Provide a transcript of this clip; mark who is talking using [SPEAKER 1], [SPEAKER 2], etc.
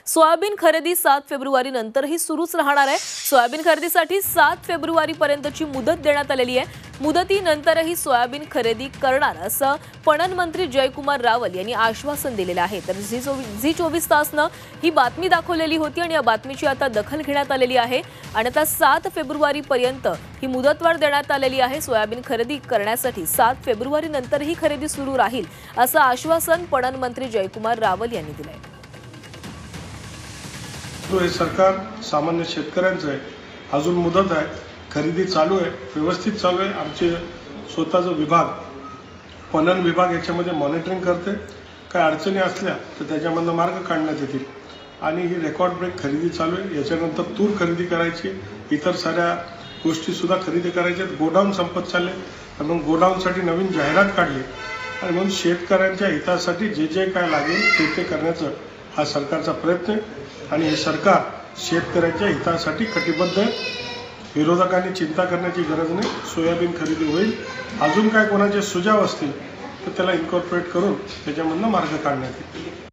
[SPEAKER 1] Soybean खरेदी 7 February नंतरही सुरूच राहणार आहे। सोयाबीन खरेदीसाठी 7 फेब्रुवारी पर्यंतची मुदत देण्यात आलेली आहे। मुदतीनंतरही सोयाबीन खरेदी करणार असं पणन मंत्री जयकुमार रावल यांनी आश्वासन दिलेलं आहे। तर झी 24 तासनं ही बातमी दाखवलेली होती आणि या बातमीची आता दखल घेण्यात आलेली आहे आणि आता 7 फेब्रुवारी पर्यंत ही मुदतवाढ देण्यात आलेली आहे। सोयाबीन खरेदी करण्यासाठी 7 फेब्रुवारी नंतरही खरेदी सुरू राहील असं आश्वासन पणन मंत्री जयकुमार रावल यांनी दिलं आहे।
[SPEAKER 2] हे सरकार सामान्य शेतकऱ्यांचं आहे। अजून मुदत आहे, खरेदी चालू आहे, व्यवस्थित चालू आहे। आमचे स्वतःचा विभाग पणन विभाग याच्यामध्ये मॉनिटरिंग करते। काय अडचणी असल्या तर त्याच्यामधनं मार्ग काढण्यात येतील आणि ही रेकॉर्ड ब्रेक खरेदी चालू आहे। याच्यानंतर तूर खरेदी करायची, इतर साऱ्या गोष्टी सुद्धा खरेदी करायच्या। गोडाऊन संपत चालले म्हणून गोडाऊनसाठी नवीन जाहिरात काढली आणि म्हणून शेतकऱ्यांच्या हितासाठी जे जे काय लागेल ते करण्याचं हा सरकारचा प्रयत्न आहे आणि हे सरकार शेतकऱ्यांच्या हितासाठी कटिबद्ध आहे। विरोधकांनी चिंता करण्याची गरज नाही, सोयाबीन खरेदी होईल। अजून काय कोणाचे सुझाव असतील तर त्याला इन्कॉर्पोरेट करून त्याच्यामधनं मार्ग काढण्यात येईल।